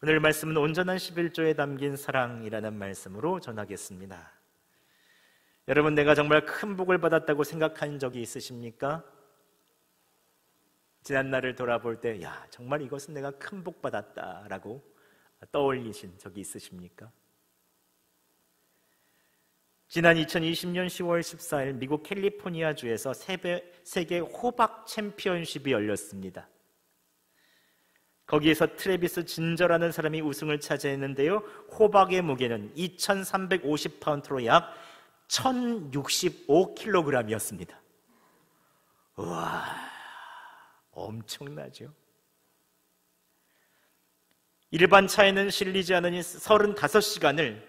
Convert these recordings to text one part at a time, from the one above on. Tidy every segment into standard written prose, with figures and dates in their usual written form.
오늘 말씀은 온전한 11조에 담긴 사랑이라는 말씀으로 전하겠습니다. 여러분, 내가 정말 큰 복을 받았다고 생각한 적이 있으십니까? 지난날을 돌아볼 때 정말 이것은 내가 큰 복 받았다라고 떠올리신 적이 있으십니까? 지난 2020년 10월 14일 미국 캘리포니아주에서 세계 호박 챔피언십이 열렸습니다. 거기에서 트래비스 진저라는 사람이 우승을 차지했는데요, 호박의 무게는 2350파운드로 약 1065kg이었습니다. 우와, 엄청나죠? 일반 차에는 실리지 않으니 35시간을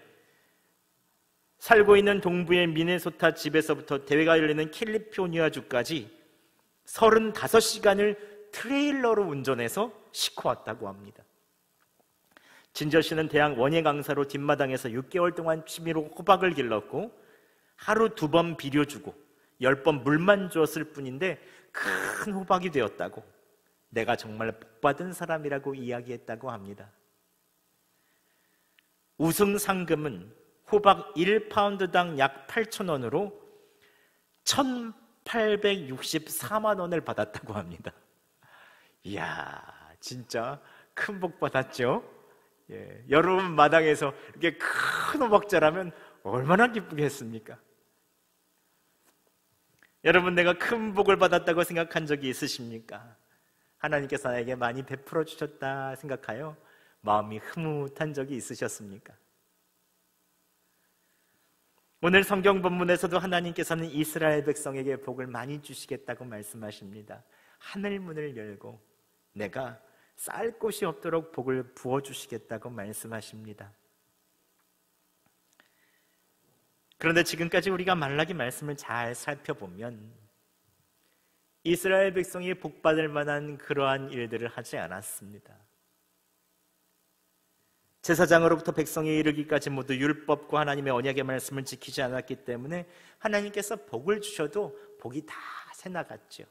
살고 있는 동부의 미네소타 집에서부터 대회가 열리는 캘리포니아주까지 35시간을 트레일러로 운전해서 싣고 왔다고 합니다. 진저 씨는 대학 원예 강사로 뒷마당에서 6개월 동안 취미로 호박을 길렀고 하루 2번 비료주고 10번 물만 주었을 뿐인데 큰 호박이 되었다고, 내가 정말 복받은 사람이라고 이야기했다고 합니다. 우승 상금은 호박 1파운드당 약 8,000원으로 1,864만 원을 받았다고 합니다. 이야, 진짜 큰 복 받았죠? 여러분 마당에서 이렇게 큰 호박 자라면 얼마나 기쁘겠습니까? 여러분, 내가 큰 복을 받았다고 생각한 적이 있으십니까? 하나님께서 나에게 많이 베풀어 주셨다 생각하여 마음이 흐뭇한 적이 있으셨습니까? 오늘 성경 본문에서도 하나님께서는 이스라엘 백성에게 복을 많이 주시겠다고 말씀하십니다. 하늘 문을 열고 내가 쌀 곳이 없도록 복을 부어주시겠다고 말씀하십니다. 그런데 지금까지 우리가 말라기 말씀을 잘 살펴보면 이스라엘 백성이 복받을 만한 그러한 일들을 하지 않았습니다. 제사장으로부터 백성에 이르기까지 모두 율법과 하나님의 언약의 말씀을 지키지 않았기 때문에 하나님께서 복을 주셔도 복이 다 새나갔죠.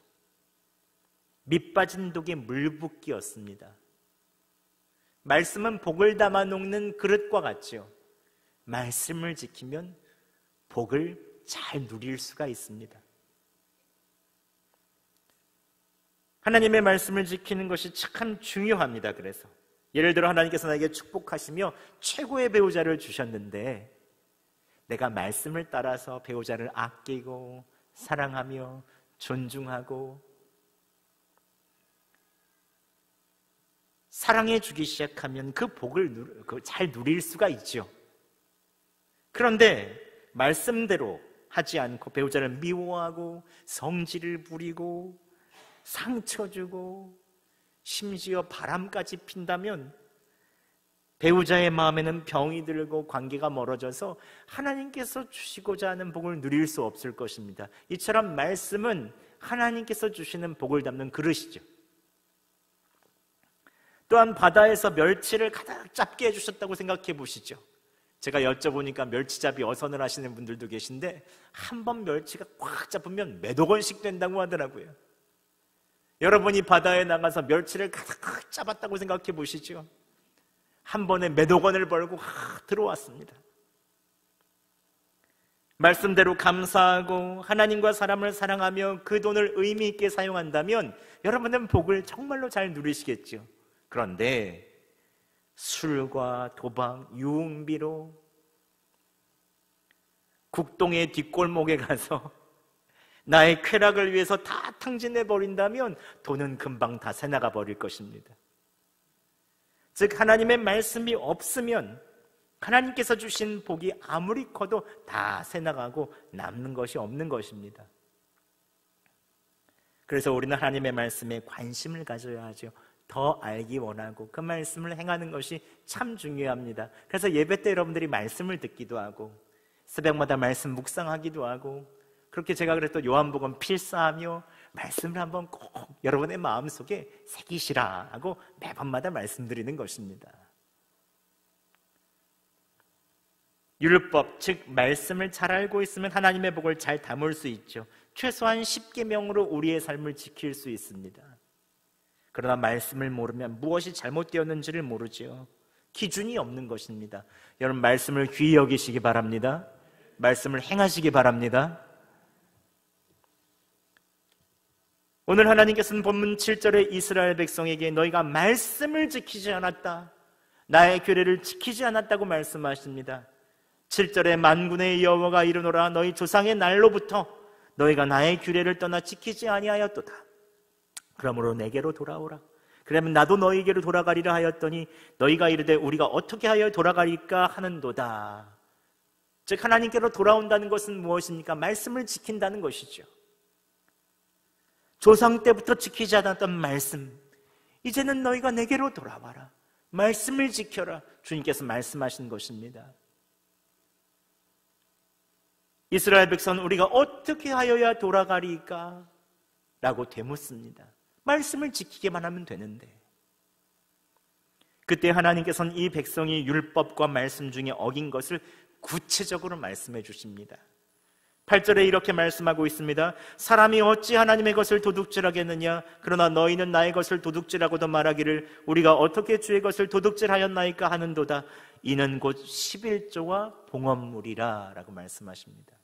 밑빠진 독이 물붓기였습니다. 말씀은 복을 담아 놓는 그릇과 같죠. 말씀을 지키면 복을 잘 누릴 수가 있습니다. 하나님의 말씀을 지키는 것이 참 중요합니다. 그래서 예를 들어 하나님께서 나에게 축복하시며 최고의 배우자를 주셨는데 내가 말씀을 따라서 배우자를 아끼고 사랑하며 존중하고 사랑해 주기 시작하면 그 복을 잘 누릴 수가 있죠. 그런데 말씀대로 하지 않고 배우자를 미워하고 성질을 부리고 상처 주고 심지어 바람까지 핀다면 배우자의 마음에는 병이 들고 관계가 멀어져서 하나님께서 주시고자 하는 복을 누릴 수 없을 것입니다. 이처럼 말씀은 하나님께서 주시는 복을 담는 그릇이죠. 또한 바다에서 멸치를 가득 잡게 해주셨다고 생각해 보시죠. 제가 여쭤보니까 멸치잡이 어선을 하시는 분들도 계신데 한 번 멸치가 꽉 잡으면 몇억 원씩 된다고 하더라고요. 여러분이 바다에 나가서 멸치를 가득 잡았다고 생각해 보시죠. 한 번에 몇억 원을 벌고 들어왔습니다. 말씀대로 감사하고 하나님과 사람을 사랑하며 그 돈을 의미 있게 사용한다면 여러분은 복을 정말로 잘 누리시겠죠. 그런데 술과 도박, 유흥비로 국동의 뒷골목에 가서 나의 쾌락을 위해서 다 탕진해버린다면 돈은 금방 다 새나가 버릴 것입니다. 즉 하나님의 말씀이 없으면 하나님께서 주신 복이 아무리 커도 다 새나가고 남는 것이 없는 것입니다. 그래서 우리는 하나님의 말씀에 관심을 가져야 하죠. 더 알기 원하고 그 말씀을 행하는 것이 참 중요합니다. 그래서 예배 때 여러분들이 말씀을 듣기도 하고 새벽마다 말씀 묵상하기도 하고 그렇게 제가 그랬던 요한복음 필사하며 말씀을 한번 꼭 여러분의 마음속에 새기시라 하고 매번마다 말씀드리는 것입니다. 율법, 즉 말씀을 잘 알고 있으면 하나님의 복을 잘 담을 수 있죠. 최소한 10계명으로 우리의 삶을 지킬 수 있습니다. 그러나 말씀을 모르면 무엇이 잘못되었는지를 모르죠. 기준이 없는 것입니다. 여러분, 말씀을 귀히 여기시기 바랍니다. 말씀을 행하시기 바랍니다. 오늘 하나님께서는 본문 7절에 이스라엘 백성에게 너희가 말씀을 지키지 않았다, 나의 규례를 지키지 않았다고 말씀하십니다. 7절에 만군의 여호와가 이르노라 너희 조상의 날로부터 너희가 나의 규례를 떠나 지키지 아니하였도다. 그러므로 내게로 돌아오라. 그러면 나도 너희에게로 돌아가리라 하였더니 너희가 이르되 우리가 어떻게 하여 돌아가리까 하는도다. 즉 하나님께로 돌아온다는 것은 무엇입니까? 말씀을 지킨다는 것이죠. 조상 때부터 지키지 않았던 말씀, 이제는 너희가 내게로 돌아와라. 말씀을 지켜라. 주님께서 말씀하신 것입니다. 이스라엘 백성은 우리가 어떻게 하여야 돌아가리까? 라고 되묻습니다. 말씀을 지키기만 하면 되는데. 그때 하나님께서는 이 백성이 율법과 말씀 중에 어긴 것을 구체적으로 말씀해 주십니다. 8절에 이렇게 말씀하고 있습니다. 사람이 어찌 하나님의 것을 도둑질하겠느냐? 그러나 너희는 나의 것을 도둑질하고도 말하기를 우리가 어떻게 주의 것을 도둑질하였나이까 하는도다. 이는 곧 11조와 봉헌물이라 라고 말씀하십니다.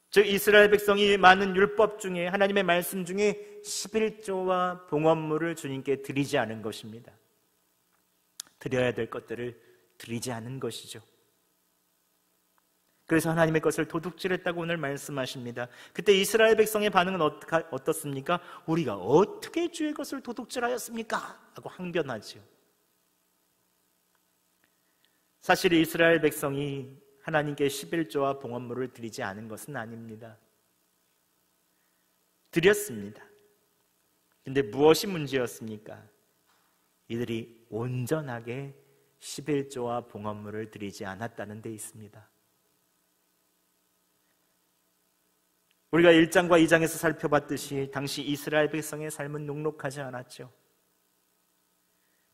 즉 이스라엘 백성이 많은 율법 중에, 하나님의 말씀 중에 11조와 봉헌물을 주님께 드리지 않은 것입니다. 드려야 될 것들을 드리지 않은 것이죠. 그래서 하나님의 것을 도둑질했다고 오늘 말씀하십니다. 그때 이스라엘 백성의 반응은 어떻습니까? 우리가 어떻게 주의 것을 도둑질하였습니까? 하고 항변하죠. 사실 이스라엘 백성이 하나님께 11조와 봉헌물을 드리지 않은 것은 아닙니다. 드렸습니다. 근데 무엇이 문제였습니까? 이들이 온전하게 11조와 봉헌물을 드리지 않았다는 데 있습니다. 우리가 1장과 2장에서 살펴봤듯이 당시 이스라엘 백성의 삶은 녹록하지 않았죠.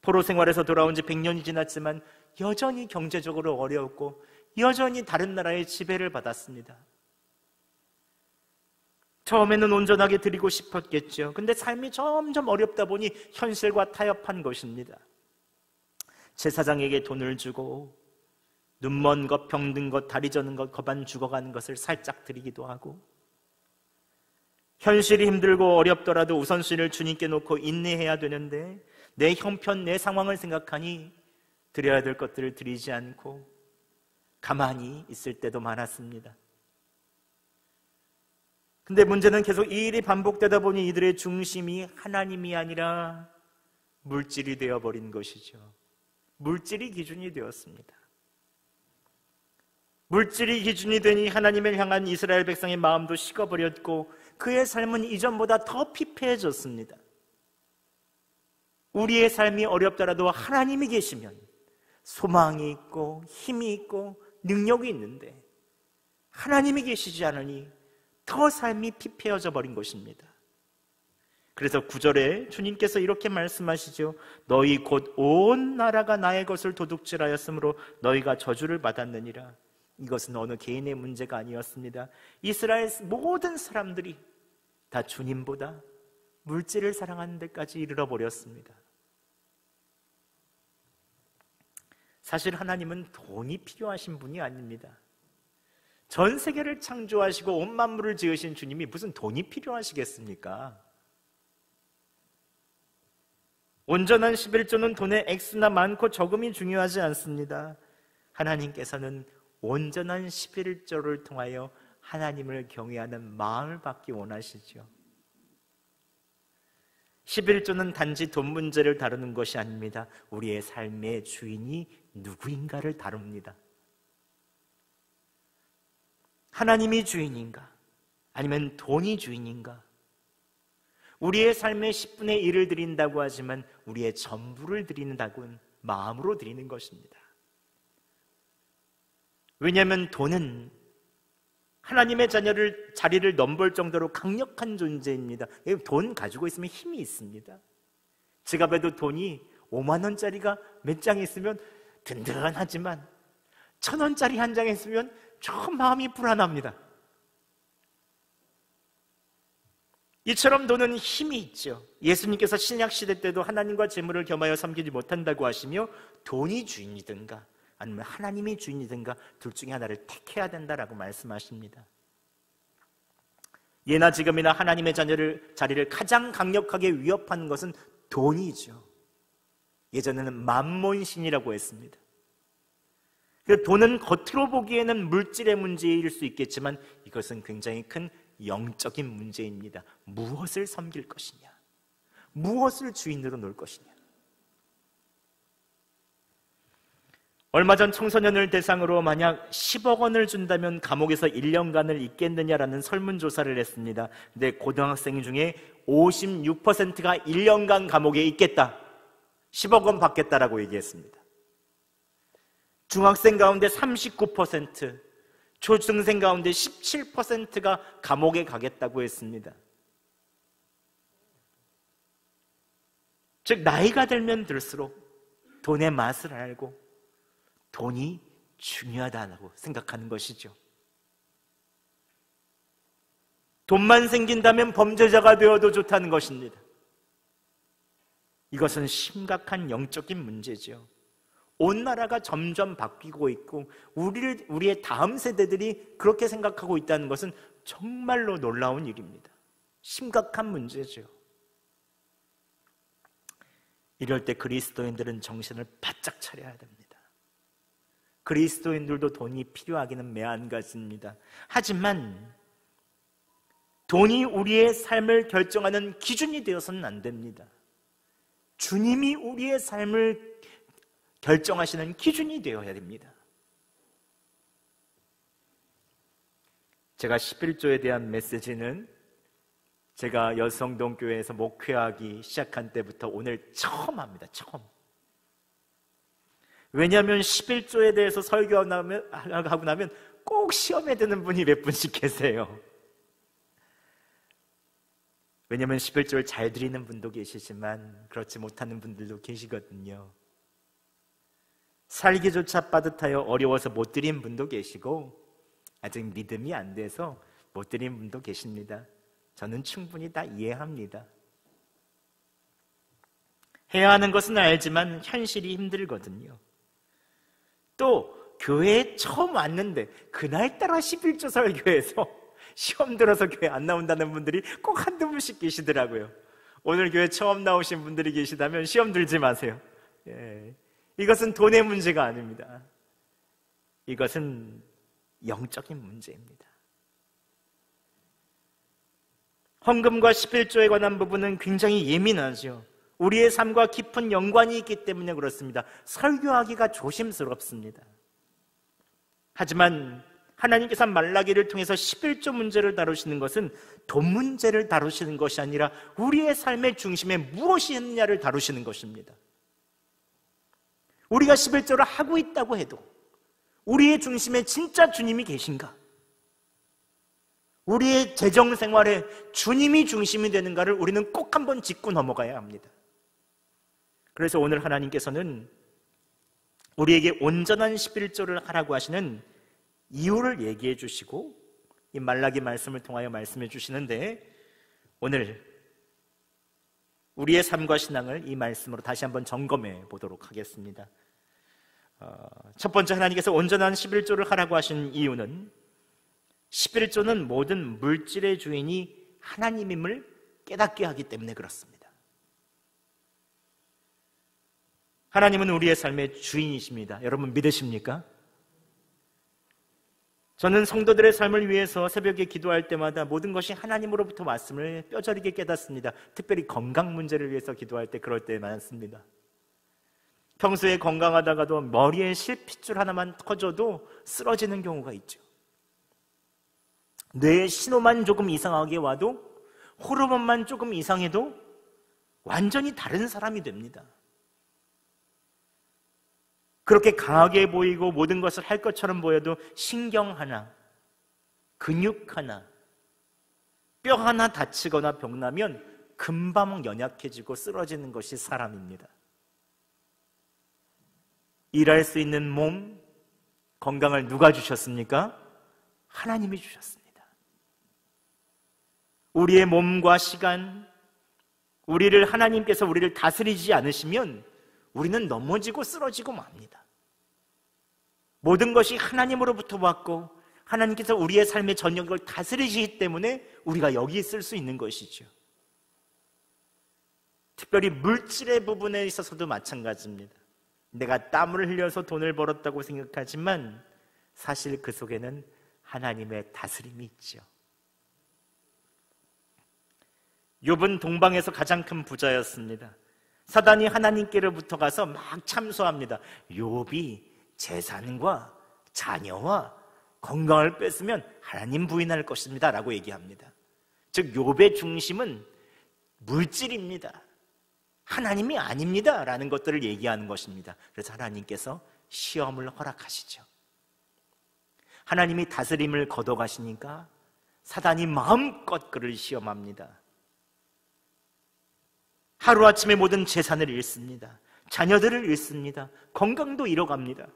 포로 생활에서 돌아온 지 100년이 지났지만 여전히 경제적으로 어려웠고 여전히 다른 나라의 지배를 받았습니다. 처음에는 온전하게 드리고 싶었겠죠. 근데 삶이 점점 어렵다 보니 현실과 타협한 것입니다. 제사장에게 돈을 주고 눈먼 것, 병든 것, 다리 저는 것, 거반 죽어가는 것을 살짝 드리기도 하고, 현실이 힘들고 어렵더라도 우선순위를 주님께 놓고 인내해야 되는데 내 형편, 내 상황을 생각하니 드려야 될 것들을 드리지 않고 가만히 있을 때도 많았습니다. 근데 문제는 계속 이 일이 반복되다 보니 이들의 중심이 하나님이 아니라 물질이 되어버린 것이죠. 물질이 기준이 되었습니다. 물질이 기준이 되니 하나님을 향한 이스라엘 백성의 마음도 식어버렸고 그의 삶은 이전보다 더 피폐해졌습니다. 우리의 삶이 어렵더라도 하나님이 계시면 소망이 있고 힘이 있고 능력이 있는데 하나님이 계시지 않으니 더 삶이 피폐해져 버린 것입니다. 그래서 9절에 주님께서 이렇게 말씀하시죠. 너희 곧 온 나라가 나의 것을 도둑질하였으므로 너희가 저주를 받았느니라. 이것은 어느 개인의 문제가 아니었습니다. 이스라엘 모든 사람들이 다 주님보다 물질을 사랑하는 데까지 이르러버렸습니다. 사실 하나님은 돈이 필요하신 분이 아닙니다. 전 세계를 창조하시고 온 만물을 지으신 주님이 무슨 돈이 필요하시겠습니까? 온전한 11조는 돈의 액수나 많고 적음이 중요하지 않습니다. 하나님께서는 온전한 11조를 통하여 하나님을 경외하는 마음을 받기 원하시죠. 11조는 단지 돈 문제를 다루는 것이 아닙니다. 우리의 삶의 주인이 누구인가를 다룹니다. 하나님이 주인인가? 아니면 돈이 주인인가? 우리의 삶의 10분의 1을 드린다고 하지만 우리의 전부를 드린다고는 마음으로 드리는 것입니다. 왜냐하면 돈은 하나님의 자리를 넘볼 정도로 강력한 존재입니다. 돈 가지고 있으면 힘이 있습니다. 지갑에도 돈이 5만 원짜리가 몇 장 있으면 든든하지만 1,000원짜리 한 장 있으면 좀 마음이 불안합니다. 이처럼 돈은 힘이 있죠. 예수님께서 신약 시대 때도 하나님과 재물을 겸하여 섬기지 못한다고 하시며 돈이 주인이든가 아니면 하나님이 주인이든가 둘 중에 하나를 택해야 된다라고 말씀하십니다. 예나 지금이나 하나님의 자리를 가장 강력하게 위협하는 것은 돈이죠. 예전에는 만몬신이라고 했습니다. 돈은 겉으로 보기에는 물질의 문제일 수 있겠지만 이것은 굉장히 큰 영적인 문제입니다. 무엇을 섬길 것이냐, 무엇을 주인으로 놓을 것이냐. 얼마 전 청소년을 대상으로 만약 10억 원을 준다면 감옥에서 1년간을 있겠느냐라는 설문조사를 했습니다. 근데 고등학생 중에 56%가 1년간 감옥에 있겠다, 10억 원 받겠다라고 얘기했습니다. 중학생 가운데 39%, 초중생 가운데 17%가 감옥에 가겠다고 했습니다. 즉 나이가 들면 들수록 돈의 맛을 알고 돈이 중요하다고 생각하는 것이죠. 돈만 생긴다면 범죄자가 되어도 좋다는 것입니다. 이것은 심각한 영적인 문제죠. 온 나라가 점점 바뀌고 있고 우리의 다음 세대들이 그렇게 생각하고 있다는 것은 정말로 놀라운 일입니다. 심각한 문제죠. 이럴 때 그리스도인들은 정신을 바짝 차려야 됩니다. 그리스도인들도 돈이 필요하기는 매한가지입니다. 하지만 돈이 우리의 삶을 결정하는 기준이 되어서는 안 됩니다. 주님이 우리의 삶을 결정하시는 기준이 되어야 됩니다. 제가 11조에 대한 메시지는 제가 여성동교회에서 목회하기 시작한 때부터 오늘 처음 합니다. 처음. 왜냐하면 11조에 대해서 설교하고 나면 꼭 시험에 드는 분이 몇 분씩 계세요. 왜냐하면 11조를 잘 드리는 분도 계시지만 그렇지 못하는 분들도 계시거든요. 살기조차 빠듯하여 어려워서 못 드린 분도 계시고 아직 믿음이 안 돼서 못 드린 분도 계십니다. 저는 충분히 다 이해합니다. 해야 하는 것은 알지만 현실이 힘들거든요. 또 교회에 처음 왔는데 그날따라 11조 설교에서 시험 들어서 교회 안 나온다는 분들이 꼭 한두 분씩 계시더라고요. 오늘 교회 처음 나오신 분들이 계시다면 시험 들지 마세요. 이것은 돈의 문제가 아닙니다. 이것은 영적인 문제입니다. 헌금과 11조에 관한 부분은 굉장히 예민하죠. 우리의 삶과 깊은 연관이 있기 때문에 그렇습니다. 설교하기가 조심스럽습니다. 하지만 하나님께서 말라기를 통해서 11조 문제를 다루시는 것은 돈 문제를 다루시는 것이 아니라 우리의 삶의 중심에 무엇이 있느냐를 다루시는 것입니다. 우리가 11조를 하고 있다고 해도 우리의 중심에 진짜 주님이 계신가? 우리의 재정 생활에 주님이 중심이 되는가를 우리는 꼭 한번 짚고 넘어가야 합니다. 그래서 오늘 하나님께서는 우리에게 온전한 11조를 하라고 하시는 이유를 얘기해 주시고 이 말라기 말씀을 통하여 말씀해 주시는데 오늘 우리의 삶과 신앙을 이 말씀으로 다시 한번 점검해 보도록 하겠습니다. 첫 번째, 하나님께서 온전한 11조를 하라고 하신 이유는 11조는 모든 물질의 주인이 하나님임을 깨닫게 하기 때문에 그렇습니다. 하나님은 우리의 삶의 주인이십니다. 여러분 믿으십니까? 저는 성도들의 삶을 위해서 새벽에 기도할 때마다 모든 것이 하나님으로부터 왔음을 뼈저리게 깨닫습니다. 특별히 건강 문제를 위해서 기도할 때 그럴 때 많습니다. 평소에 건강하다가도 머리에 실핏줄 하나만 터져도 쓰러지는 경우가 있죠. 뇌의 신호만 조금 이상하게 와도, 호르몬만 조금 이상해도 완전히 다른 사람이 됩니다. 그렇게 강하게 보이고 모든 것을 할 것처럼 보여도 신경 하나, 근육 하나, 뼈 하나 다치거나 병나면 금방 연약해지고 쓰러지는 것이 사람입니다. 일할 수 있는 몸, 건강을 누가 주셨습니까? 하나님이 주셨습니다. 우리의 몸과 시간, 하나님께서 우리를 다스리지 않으시면 우리는 넘어지고 쓰러지고 맙니다. 모든 것이 하나님으로부터 왔고 하나님께서 우리의 삶의 전역을 다스리시기 때문에 우리가 여기 있을 수 있는 것이죠. 특별히 물질의 부분에 있어서도 마찬가지입니다. 내가 땀을 흘려서 돈을 벌었다고 생각하지만 사실 그 속에는 하나님의 다스림이 있죠. 욥은 동방에서 가장 큰 부자였습니다. 사단이 하나님께로부터 가서 막 참소합니다. 욥이 재산과 자녀와 건강을 뺐으면 하나님 부인할 것입니다 라고 얘기합니다. 즉 욥의 중심은 물질입니다. 하나님이 아닙니다 라는 것들을 얘기하는 것입니다. 그래서 하나님께서 시험을 허락하시죠. 하나님이 다스림을 걷어가시니까 사단이 마음껏 그를 시험합니다. 하루아침에 모든 재산을 잃습니다. 자녀들을 잃습니다. 건강도 잃어갑니다.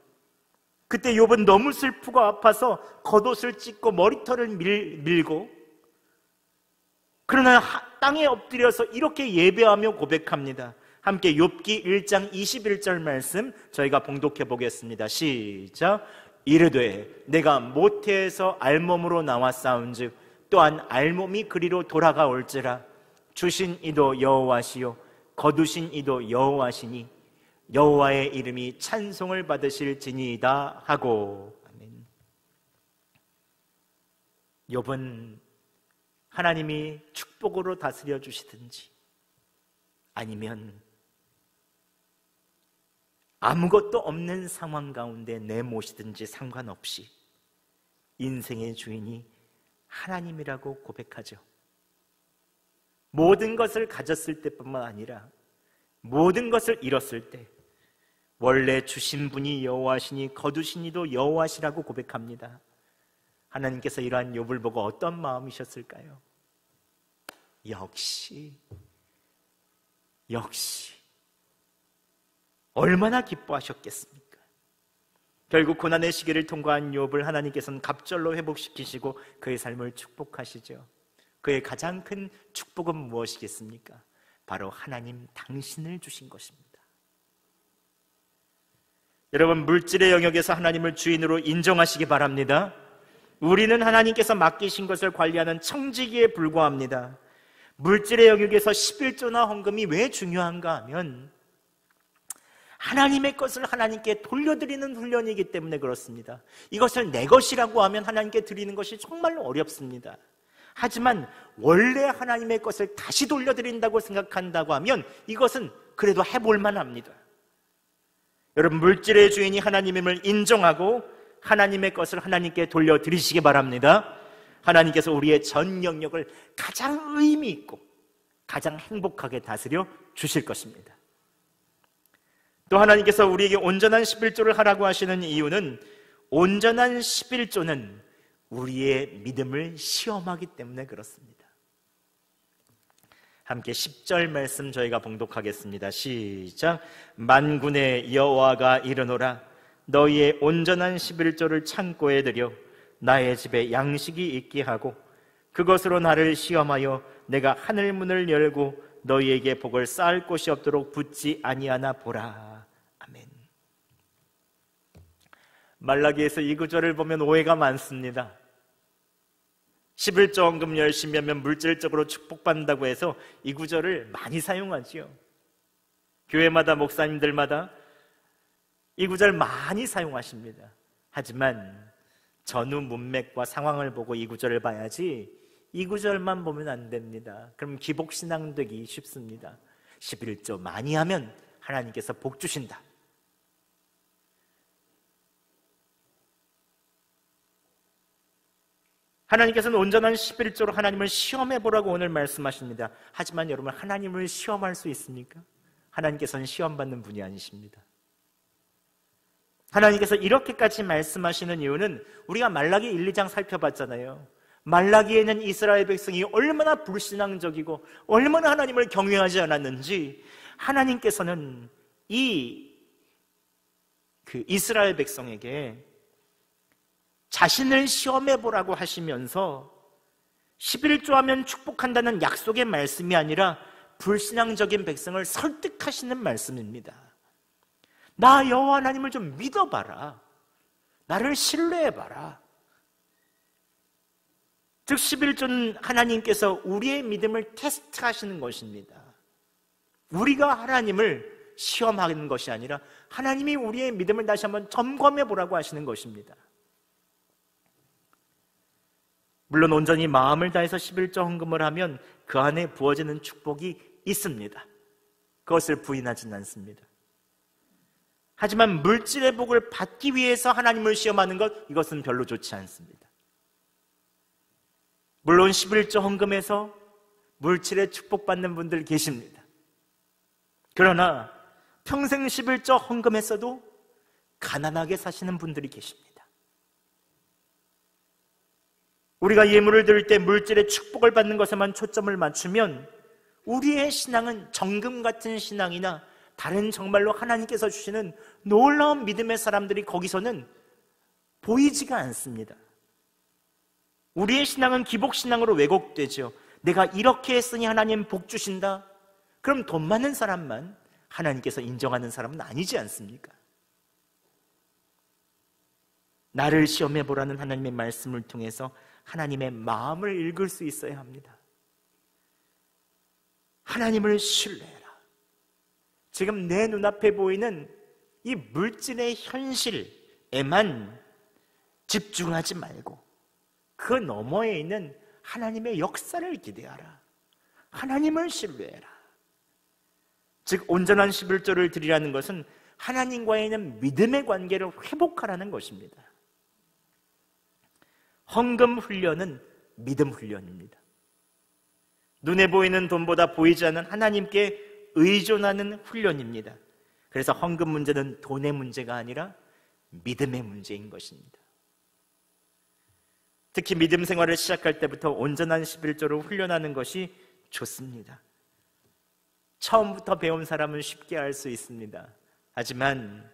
그때 욥은 너무 슬프고 아파서 겉옷을 찢고 머리털을 밀고, 그러나 땅에 엎드려서 이렇게 예배하며 고백합니다. 함께 욥기 1장 21절 말씀 저희가 봉독해 보겠습니다. 시작. 이르되 내가 모태에서 알몸으로 나왔사온즉 또한 알몸이 그리로 돌아가올지라. 주신 이도 여호와시요 거두신 이도 여호와시니 여호와의 이름이 찬송을 받으실지니이다 하고. 아멘. 욥은 하나님이 축복으로 다스려 주시든지 아니면 아무것도 없는 상황 가운데 내모시든지 상관없이 인생의 주인이 하나님이라고 고백하죠. 모든 것을 가졌을 때뿐만 아니라 모든 것을 잃었을 때 원래 주신 분이 여호와시니 거두신 이도 여호와시라고 고백합니다. 하나님께서 이러한 욥을 보고 어떤 마음이셨을까요? 역시 얼마나 기뻐하셨겠습니까? 결국 고난의 시기를 통과한 욥을 하나님께서는 갑절로 회복시키시고 그의 삶을 축복하시죠. 그의 가장 큰 축복은 무엇이겠습니까? 바로 하나님 당신을 주신 것입니다. 여러분, 물질의 영역에서 하나님을 주인으로 인정하시기 바랍니다. 우리는 하나님께서 맡기신 것을 관리하는 청지기에 불과합니다. 물질의 영역에서 11조나 헌금이 왜 중요한가 하면 하나님의 것을 하나님께 돌려드리는 훈련이기 때문에 그렇습니다. 이것을 내 것이라고 하면 하나님께 드리는 것이 정말 어렵습니다. 하지만 원래 하나님의 것을 다시 돌려드린다고 생각한다고 하면 이것은 그래도 해볼 만합니다. 여러분, 물질의 주인이 하나님임을 인정하고 하나님의 것을 하나님께 돌려드리시기 바랍니다. 하나님께서 우리의 전 영역을 가장 의미 있고 가장 행복하게 다스려 주실 것입니다. 또 하나님께서 우리에게 온전한 11조를 하라고 하시는 이유는 온전한 11조는 우리의 믿음을 시험하기 때문에 그렇습니다. 함께 10절 말씀 저희가 봉독하겠습니다. 시작. 만군의 여호와가 이르노라. 너희의 온전한 11조를 창고에 들여 나의 집에 양식이 있게 하고 그것으로 나를 시험하여 내가 하늘 문을 열고 너희에게 복을 쌓을 곳이 없도록 붙지 아니하나 보라. 아멘. 말라기에서 이 구절을 보면 오해가 많습니다. 11조 헌금 열심히 하면 물질적으로 축복받는다고 해서 이 구절을 많이 사용하지요. 교회마다 목사님들마다 이 구절 많이 사용하십니다. 하지만 전후 문맥과 상황을 보고 이 구절을 봐야지 이 구절만 보면 안 됩니다. 그럼 기복신앙 되기 쉽습니다. 11조 많이 하면 하나님께서 복 주신다. 하나님께서는 온전한 11조로 하나님을 시험해보라고 오늘 말씀하십니다. 하지만 여러분, 하나님을 시험할 수 있습니까? 하나님께서는 시험받는 분이 아니십니다. 하나님께서 이렇게까지 말씀하시는 이유는 우리가 말라기 1, 2장 살펴봤잖아요. 말라기에는 이스라엘 백성이 얼마나 불신앙적이고 얼마나 하나님을 경외하지 않았는지 하나님께서는 이스라엘 백성에게 자신을 시험해보라고 하시면서 11조하면 축복한다는 약속의 말씀이 아니라 불신앙적인 백성을 설득하시는 말씀입니다. 나 여호와 하나님을 좀 믿어봐라. 나를 신뢰해봐라. 즉 11조는 하나님께서 우리의 믿음을 테스트하시는 것입니다. 우리가 하나님을 시험하는 것이 아니라 하나님이 우리의 믿음을 다시 한번 점검해 보라고 하시는 것입니다. 물론 온전히 마음을 다해서 11조 헌금을 하면 그 안에 부어지는 축복이 있습니다. 그것을 부인하지는 않습니다. 하지만 물질의 복을 받기 위해서 하나님을 시험하는 것, 이것은 별로 좋지 않습니다. 물론 11조 헌금에서 물질의 축복받는 분들 계십니다. 그러나 평생 11조 헌금했어도 가난하게 사시는 분들이 계십니다. 우리가 예물을 드릴 때 물질의 축복을 받는 것에만 초점을 맞추면 우리의 신앙은 정금 같은 신앙이나 다른 정말로 하나님께서 주시는 놀라운 믿음의 사람들이 거기서는 보이지가 않습니다. 우리의 신앙은 기복신앙으로 왜곡되죠. 내가 이렇게 했으니 하나님 복 주신다. 그럼 돈 많은 사람만 하나님께서 인정하는 사람은 아니지 않습니까? 나를 시험해 보라는 하나님의 말씀을 통해서 하나님의 마음을 읽을 수 있어야 합니다. 하나님을 신뢰해라. 지금 내 눈앞에 보이는 이 물질의 현실에만 집중하지 말고 그 너머에 있는 하나님의 역사를 기대하라. 하나님을 신뢰해라. 즉 온전한 11조를 드리라는 것은 하나님과의 있는 믿음의 관계를 회복하라는 것입니다. 헌금 훈련은 믿음 훈련입니다. 눈에 보이는 돈보다 보이지 않는 하나님께 의존하는 훈련입니다. 그래서 헌금 문제는 돈의 문제가 아니라 믿음의 문제인 것입니다. 특히 믿음 생활을 시작할 때부터 온전한 11조를 훈련하는 것이 좋습니다. 처음부터 배운 사람은 쉽게 할 수 있습니다. 하지만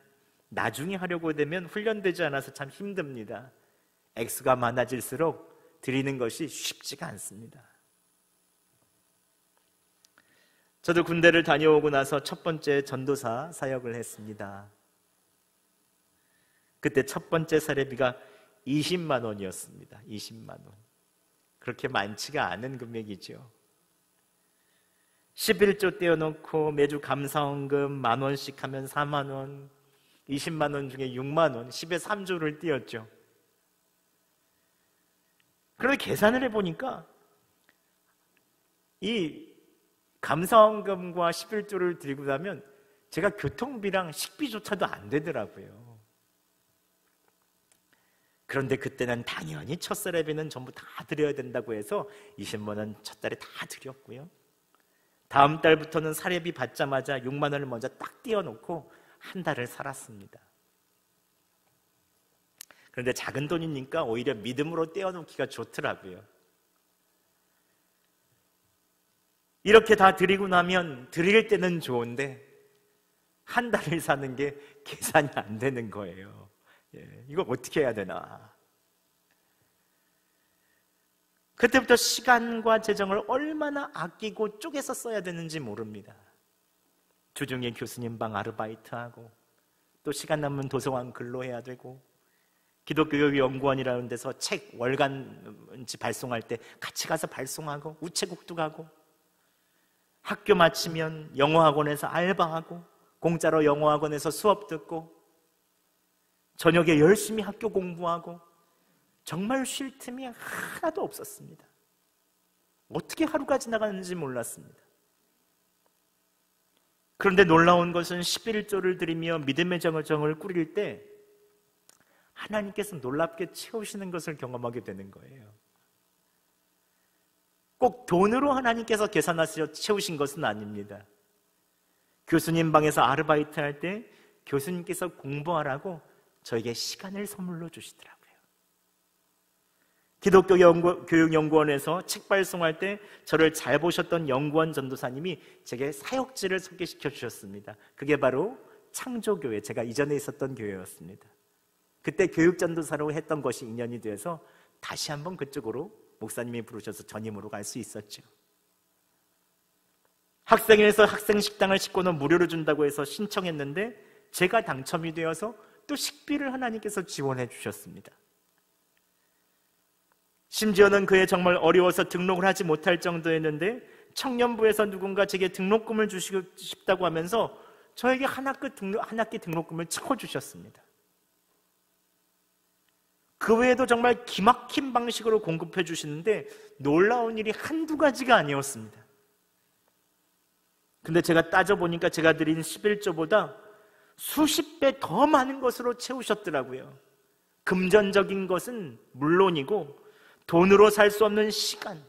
나중에 하려고 되면 훈련되지 않아서 참 힘듭니다. 액수가 많아질수록 드리는 것이 쉽지가 않습니다. 저도 군대를 다녀오고 나서 첫 번째 전도사 사역을 했습니다. 그때 첫 번째 사례비가 20만 원이었습니다. 20만 원. 그렇게 많지가 않은 금액이죠. 11조 떼어놓고 매주 감사헌금 10,000원씩 하면 4만 원, 20만 원 중에 6만 원, 10에 3조를 띄었죠. 그런데 계산을 해보니까 이 감사헌금과 11조를 드리고 나면 제가 교통비랑 식비조차도 안 되더라고요. 그런데 그때는 당연히 첫 사례비는 전부 다 드려야 된다고 해서 20만 원 첫 달에 다 드렸고요. 다음 달부터는 사례비 받자마자 6만 원을 먼저 딱 띄워놓고 한 달을 살았습니다. 그런데 작은 돈이니까 오히려 믿음으로 떼어놓기가 좋더라고요. 이렇게 다 드리고 나면 드릴 때는 좋은데 한 달을 사는 게 계산이 안 되는 거예요. 이거 어떻게 해야 되나? 그때부터 시간과 재정을 얼마나 아끼고 쪼개서 써야 되는지 모릅니다. 주중에 교수님 방 아르바이트하고 또 시간 남으면 도서관 근로해야 되고 기독교연구원이라는 데서 책 월간지 발송할 때 같이 가서 발송하고 우체국도 가고 학교 마치면 영어학원에서 알바하고 공짜로 영어학원에서 수업 듣고 저녁에 열심히 학교 공부하고 정말 쉴 틈이 하나도 없었습니다. 어떻게 하루가 지나가는지 몰랐습니다. 그런데 놀라운 것은 11조를 드리며 믿음의 정을 꾸릴 때 하나님께서 놀랍게 채우시는 것을 경험하게 되는 거예요. 꼭 돈으로 하나님께서 계산하셔 채우신 것은 아닙니다. 교수님 방에서 아르바이트 할 때 교수님께서 공부하라고 저에게 시간을 선물로 주시더라고요. 기독교 교육연구원에서 책 발송할 때 저를 잘 보셨던 연구원 전도사님이 제게 사역지를 소개시켜 주셨습니다. 그게 바로 창조교회, 제가 이전에 있었던 교회였습니다. 그때 교육전도사로 했던 것이 인연이 돼서 다시 한번 그쪽으로 목사님이 부르셔서 전임으로 갈 수 있었죠. 학생회에서 학생 식당을 식권을 무료로 준다고 해서 신청했는데 제가 당첨이 되어서 또 식비를 하나님께서 지원해 주셨습니다. 심지어는 그해 정말 어려워서 등록을 하지 못할 정도였는데 청년부에서 누군가 제게 등록금을 주시고 싶다고 하면서 저에게 한 학기 등록금을 채워주셨습니다. 그 외에도 정말 기막힌 방식으로 공급해 주시는데 놀라운 일이 한두 가지가 아니었습니다. 근데 제가 따져보니까 제가 드린 11조보다 수십 배 더 많은 것으로 채우셨더라고요. 금전적인 것은 물론이고 돈으로 살 수 없는 시간,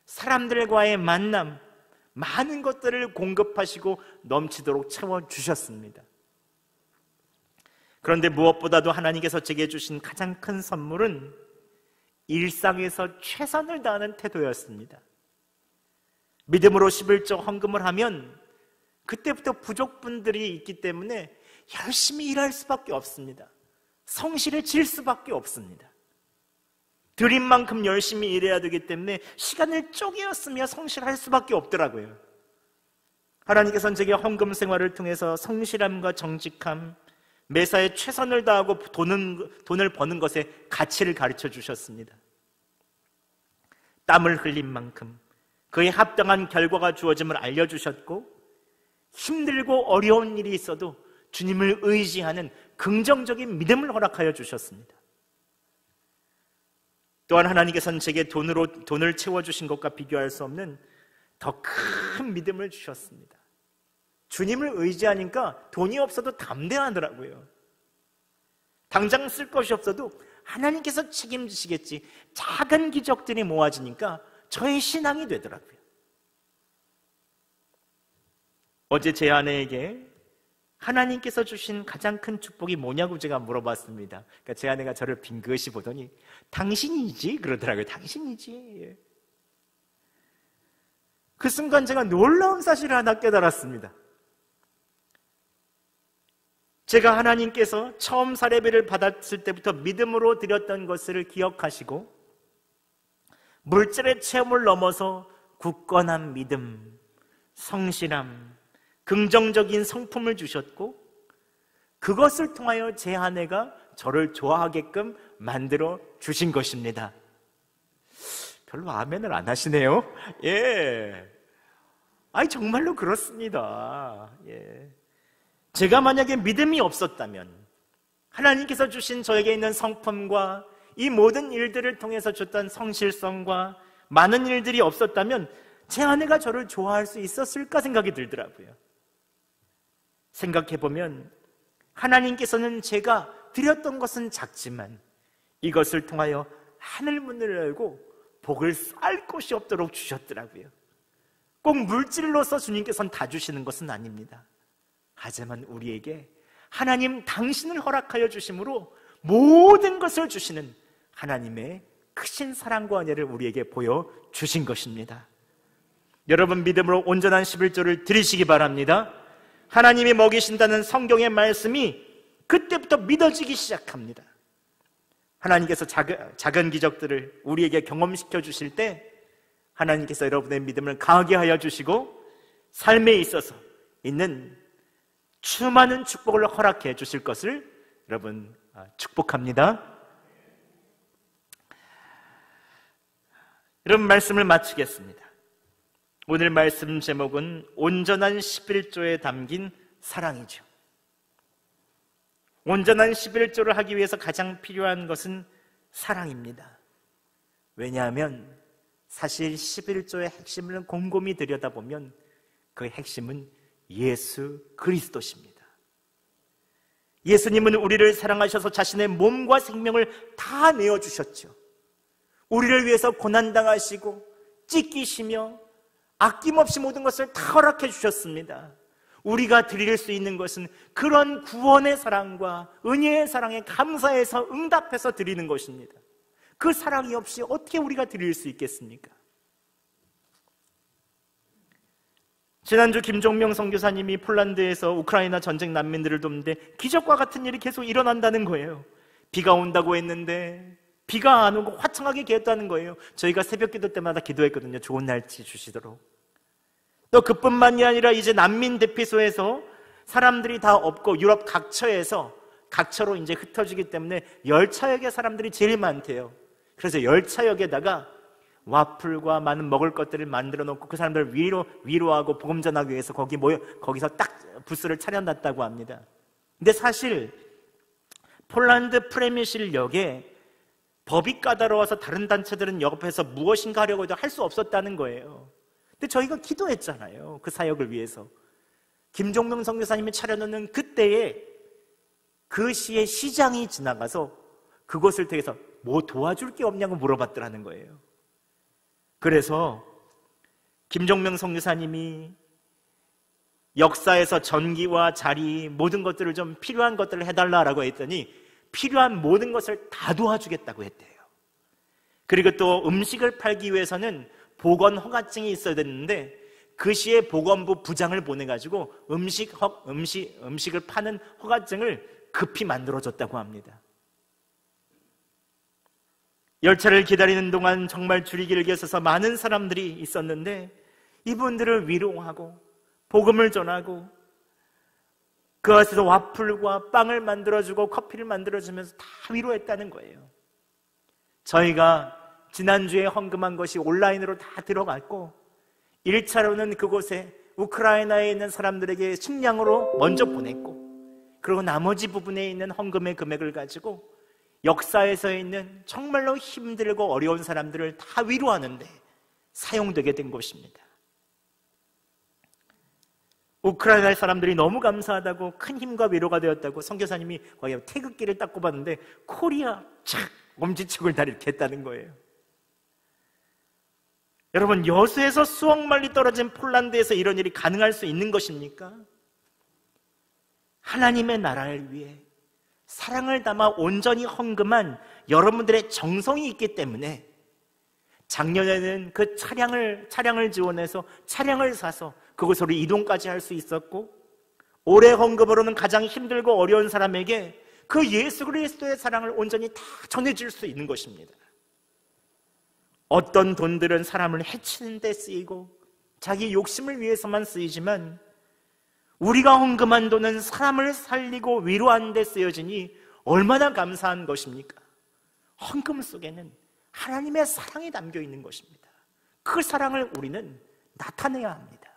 사람들과의 만남, 많은 것들을 공급하시고 넘치도록 채워주셨습니다. 그런데 무엇보다도 하나님께서 제게 주신 가장 큰 선물은 일상에서 최선을 다하는 태도였습니다. 믿음으로 11조 헌금을 하면 그때부터 부족분들이 있기 때문에 열심히 일할 수밖에 없습니다. 성실해질 수밖에 없습니다. 드린 만큼 열심히 일해야 되기 때문에 시간을 쪼개었으며 성실할 수밖에 없더라고요. 하나님께서는 제게 헌금 생활을 통해서 성실함과 정직함, 매사에 최선을 다하고 돈을 버는 것의 가치를 가르쳐 주셨습니다. 땀을 흘린 만큼 그에 합당한 결과가 주어짐을 알려주셨고, 힘들고 어려운 일이 있어도 주님을 의지하는 긍정적인 믿음을 허락하여 주셨습니다. 또한 하나님께서는 제게 돈을 채워주신 것과 비교할 수 없는 더 큰 믿음을 주셨습니다. 주님을 의지하니까 돈이 없어도 담대하더라고요. 당장 쓸 것이 없어도 하나님께서 책임지시겠지, 작은 기적들이 모아지니까 저의 신앙이 되더라고요. 어제 제 아내에게 하나님께서 주신 가장 큰 축복이 뭐냐고 제가 물어봤습니다. 그러니까 제 아내가 저를 빙긋이 보더니 당신이지 그러더라고요. 당신이지. 그 순간 제가 놀라운 사실을 하나 깨달았습니다. 제가 하나님께서 처음 사례비를 받았을 때부터 믿음으로 드렸던 것을 기억하시고 물질의 체험을 넘어서 굳건한 믿음, 성실함, 긍정적인 성품을 주셨고, 그것을 통하여 제 아내가 저를 좋아하게끔 만들어 주신 것입니다. 별로 아멘을 안 하시네요. 예. 아니 정말로 그렇습니다. 예. 제가 만약에 믿음이 없었다면, 하나님께서 주신 저에게 있는 성품과 이 모든 일들을 통해서 줬던 성실성과 많은 일들이 없었다면 제 아내가 저를 좋아할 수 있었을까 생각이 들더라고요. 생각해보면 하나님께서는 제가 드렸던 것은 작지만 이것을 통하여 하늘문을 열고 복을 쌀 곳이 없도록 주셨더라고요. 꼭 물질로서 주님께서는 다 주시는 것은 아닙니다. 하지만 우리에게 하나님 당신을 허락하여 주심으로 모든 것을 주시는 하나님의 크신 사랑과 은혜를 우리에게 보여주신 것입니다. 여러분, 믿음으로 온전한 11조를 드리시기 바랍니다. 하나님이 먹이신다는 성경의 말씀이 그때부터 믿어지기 시작합니다. 하나님께서 작은 기적들을 우리에게 경험시켜 주실 때 하나님께서 여러분의 믿음을 강하게 하여 주시고 삶에 있어서 있는 수많은 축복을 허락해 주실 것을 여러분 축복합니다. 여러분, 말씀을 마치겠습니다. 오늘 말씀 제목은 온전한 11조에 담긴 사랑이죠. 온전한 11조를 하기 위해서 가장 필요한 것은 사랑입니다. 왜냐하면 사실 11조의 핵심을 곰곰이 들여다보면 그 핵심은 예수 그리스도십니다. 예수님은 우리를 사랑하셔서 자신의 몸과 생명을 다 내어주셨죠. 우리를 위해서 고난당하시고 찢기시며 아낌없이 모든 것을 다 허락해 주셨습니다. 우리가 드릴 수 있는 것은 그런 구원의 사랑과 은혜의 사랑에 감사해서 응답해서 드리는 것입니다. 그 사랑이 없이 어떻게 우리가 드릴 수 있겠습니까? 지난주 김종명 선교사님이 폴란드에서 우크라이나 전쟁 난민들을 돕는데 기적과 같은 일이 계속 일어난다는 거예요. 비가 온다고 했는데 비가 안 오고 화창하게 개었다는 거예요. 저희가 새벽 기도 때마다 기도했거든요. 좋은 날씨 주시도록. 또 그뿐만이 아니라 이제 난민 대피소에서 사람들이 다 없고 유럽 각처로 이제 흩어지기 때문에 열차역에 사람들이 제일 많대요. 그래서 열차역에다가 와플과 많은 먹을 것들을 만들어 놓고 그 사람들을 위로하고 복음 전하기 위해서 거기서 딱 부스를 차려놨다고 합니다. 근데 사실 폴란드 프레미실역에 법이 까다로워서 다른 단체들은 옆에서 무엇인가 하려고 해도 할 수 없었다는 거예요. 근데 저희가 기도했잖아요. 그 사역을 위해서. 김종명 선교사님이 차려놓는 그때에 그 시의 시장이 지나가서 그곳을 통해서 뭐 도와줄 게 없냐고 물어봤더라는 거예요. 그래서 김종명 선교사님이 역사에서 전기와 자리 모든 것들을 좀 필요한 것들을 해달라고 했더니 필요한 모든 것을 다 도와주겠다고 했대요. 그리고 또 음식을 팔기 위해서는 보건 허가증이 있어야 됐는데 그 시에 보건부 부장을 보내가지고 음식을 파는 허가증을 급히 만들어줬다고 합니다. 열차를 기다리는 동안 정말 줄이 길게 서서 많은 사람들이 있었는데 이분들을 위로하고 복음을 전하고 그 안에서 와플과 빵을 만들어주고 커피를 만들어주면서 다 위로했다는 거예요. 저희가 지난주에 헌금한 것이 온라인으로 다 들어갔고 1차로는 그곳에 우크라이나에 있는 사람들에게 식량으로 먼저 보냈고 그리고 나머지 부분에 있는 헌금의 금액을 가지고 역사에서 있는 정말로 힘들고 어려운 사람들을 다 위로하는데 사용되게 된 것입니다. 우크라이나 사람들이 너무 감사하다고 큰 힘과 위로가 되었다고 선교사님이 거기 태극기를 딱 꼽았는데 코리아 착 엄지척을 다 이렇게 했다는 거예요. 여러분, 여수에서 수억 마일이 떨어진 폴란드에서 이런 일이 가능할 수 있는 것입니까? 하나님의 나라를 위해 사랑을 담아 온전히 헌금한 여러분들의 정성이 있기 때문에 작년에는 그 차량을 지원해서 차량을 사서 그곳으로 이동까지 할 수 있었고 올해 헌금으로는 가장 힘들고 어려운 사람에게 그 예수 그리스도의 사랑을 온전히 다 전해줄 수 있는 것입니다. 어떤 돈들은 사람을 해치는 데 쓰이고 자기 욕심을 위해서만 쓰이지만 우리가 헌금한 돈은 사람을 살리고 위로하는 데 쓰여지니 얼마나 감사한 것입니까? 헌금 속에는 하나님의 사랑이 담겨 있는 것입니다. 그 사랑을 우리는 나타내야 합니다.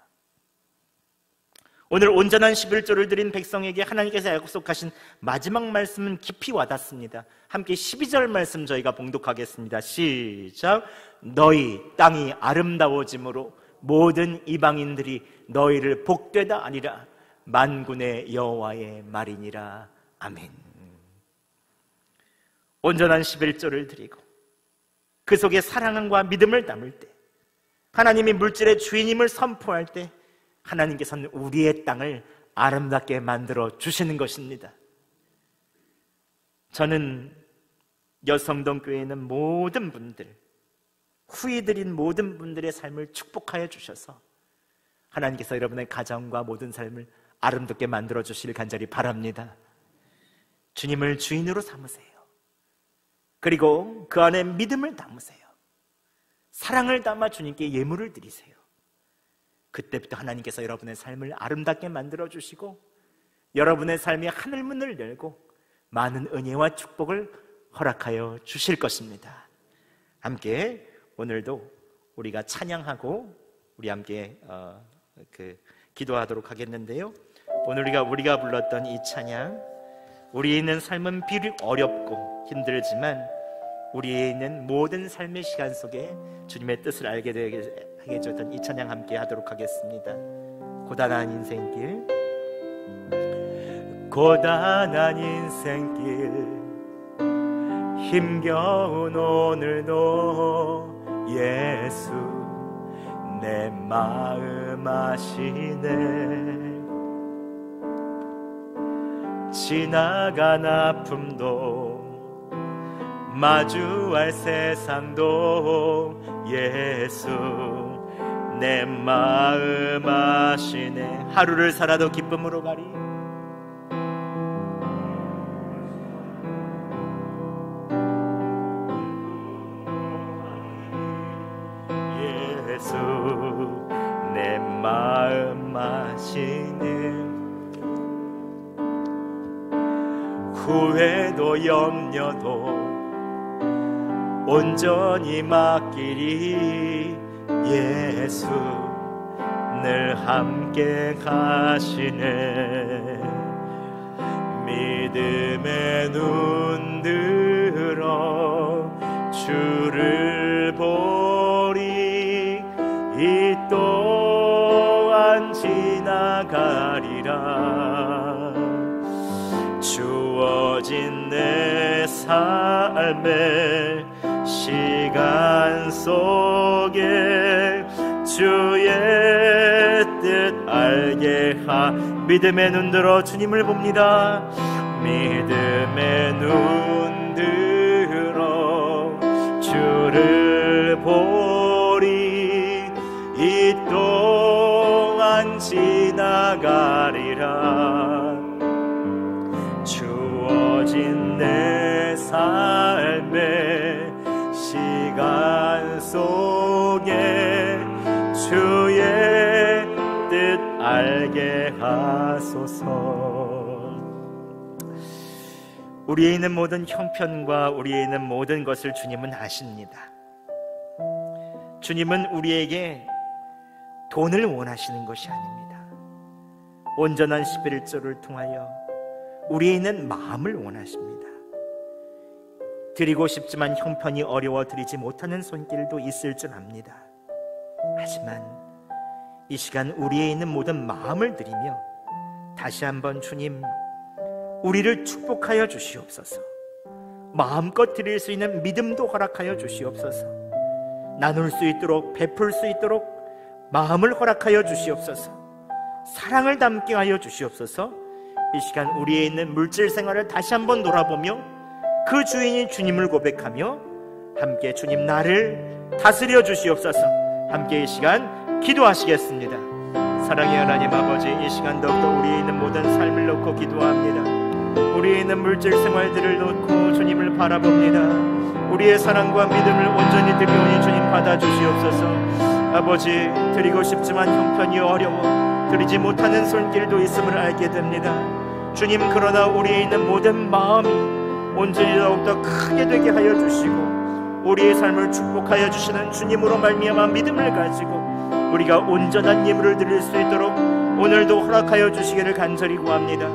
오늘 온전한 11조를 드린 백성에게 하나님께서 약속하신 마지막 말씀은 깊이 와닿습니다. 함께 12절 말씀 저희가 봉독하겠습니다. 시작. 너희 땅이 아름다워짐으로 모든 이방인들이 너희를 복되다 아니라 만군의 여호와의 말이니라. 아멘. 온전한 11조를 드리고 그 속에 사랑과 믿음을 담을 때, 하나님이 물질의 주인임을 선포할 때 하나님께서는 우리의 땅을 아름답게 만들어 주시는 것입니다. 저는 여성동교회에 있는 모든 분들, 후이드린 모든 분들의 삶을 축복하여 주셔서 하나님께서 여러분의 가정과 모든 삶을 아름답게 만들어 주시길 간절히 바랍니다. 주님을 주인으로 삼으세요. 그리고 그 안에 믿음을 담으세요. 사랑을 담아 주님께 예물을 드리세요. 그때부터 하나님께서 여러분의 삶을 아름답게 만들어 주시고 여러분의 삶의 하늘문을 열고 많은 은혜와 축복을 허락하여 주실 것입니다. 함께 오늘도 우리가 찬양하고 우리 함께 기도하도록 하겠는데요. 오늘 우리가 불렀던 이 찬양, 우리에 있는 삶은 비록 어렵고 힘들지만 우리에 있는 모든 삶의 시간 속에 주님의 뜻을 알게 되게 해줬던 이 찬양 함께 하도록 하겠습니다. 고단한 인생길, 고단한 인생길, 힘겨운 오늘도 예수 내 마음 아시네. 지나간 아픔도 마주할 세상도 예수 내 마음 아시네. 하루를 살아도 기쁨으로 가리. 말씀하시는 후회도 염려도 온전히 맡기리. 예수 늘 함께 가시네. 믿음의 눈 들어 주를 보리. 이 또한 지나가리라. 주어진 내 삶의 시간 속에 주의 뜻 알게 믿음의 눈 들어 주님을 봅니다. 믿음의 눈 들어 주를 보리. 이 또한 지나가리라. 주어진 내 삶의 시간 속에 주의 뜻 알게 하소서. 우리에 있는 모든 형편과 우리에 있는 모든 것을 주님은 아십니다. 주님은 우리에게 돈을 원하시는 것이 아닙니다. 온전한 11조를 통하여 우리에 있는 마음을 원하십니다. 드리고 싶지만 형편이 어려워 드리지 못하는 손길도 있을 줄 압니다. 하지만 이 시간 우리에 있는 모든 마음을 드리며 다시 한번 주님, 우리를 축복하여 주시옵소서. 마음껏 드릴 수 있는 믿음도 허락하여 주시옵소서. 나눌 수 있도록, 베풀 수 있도록 마음을 허락하여 주시옵소서. 사랑을 담게 하여 주시옵소서. 이 시간 우리에 있는 물질 생활을 다시 한번 돌아보며 그 주인이 주님을 고백하며 함께 주님 나를 다스려 주시옵소서. 함께 이 시간 기도하시겠습니다. 사랑의 하나님 아버지, 이 시간 더욱더 우리에 있는 모든 삶을 놓고 기도합니다. 우리에 있는 물질 생활들을 놓고 주님을 바라봅니다. 우리의 사랑과 믿음을 온전히 드리오니 주님 받아주시옵소서. 아버지, 드리고 싶지만 형편이 어려워 드리지 못하는 손길도 있음을 알게 됩니다. 주님, 그러나 우리에 있는 모든 마음이 온전히 더욱더 크게 되게 하여 주시고 우리의 삶을 축복하여 주시는 주님으로 말미암아 믿음을 가지고 우리가 온전한 예물을 드릴 수 있도록 오늘도 허락하여 주시기를 간절히 구합니다.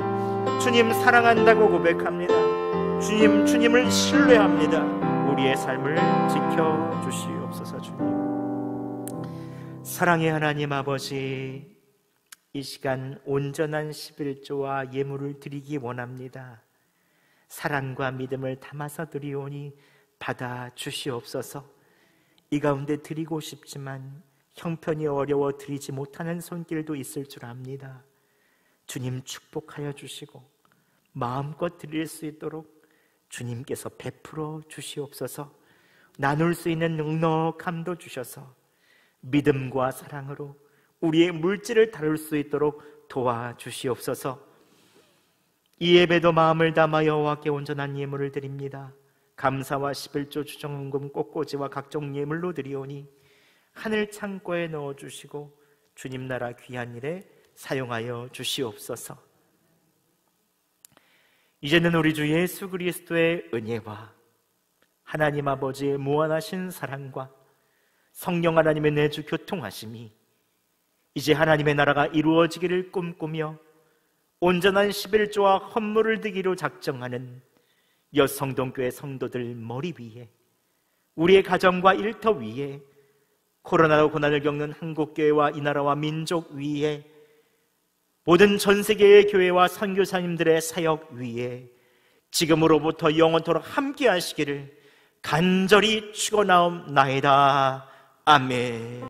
주님 사랑한다고 고백합니다. 주님, 주님을 신뢰합니다. 우리의 삶을 지켜주시옵소서. 주님, 사랑의 하나님 아버지, 이 시간 온전한 11조와 예물을 드리기 원합니다. 사랑과 믿음을 담아서 드리오니 받아 주시옵소서. 이 가운데 드리고 싶지만 형편이 어려워 드리지 못하는 손길도 있을 줄 압니다. 주님 축복하여 주시고 마음껏 드릴 수 있도록 주님께서 베풀어 주시옵소서. 나눌 수 있는 넉넉함도 주셔서 믿음과 사랑으로 우리의 물질을 다룰 수 있도록 도와주시옵소서. 이 예배도 마음을 담아 여호와께 온전한 예물을 드립니다. 감사와 11조 주정금 꽃꽂이와 각종 예물로 드리오니 하늘 창고에 넣어주시고 주님 나라 귀한 일에 사용하여 주시옵소서. 이제는 우리 주 예수 그리스도의 은혜와 하나님 아버지의 무한하신 사랑과 성령 하나님의 내주 교통하심이 이제 하나님의 나라가 이루어지기를 꿈꾸며 온전한 11조와 헌물을 드기로 작정하는 여성동교회 성도들 머리 위에, 우리의 가정과 일터 위에, 코로나로 고난을 겪는 한국교회와 이 나라와 민족 위에, 모든 전 세계의 교회와 선교사님들의 사역 위에 지금으로부터 영원토록 함께 하시기를 간절히 축원하옵나이다. 아멘.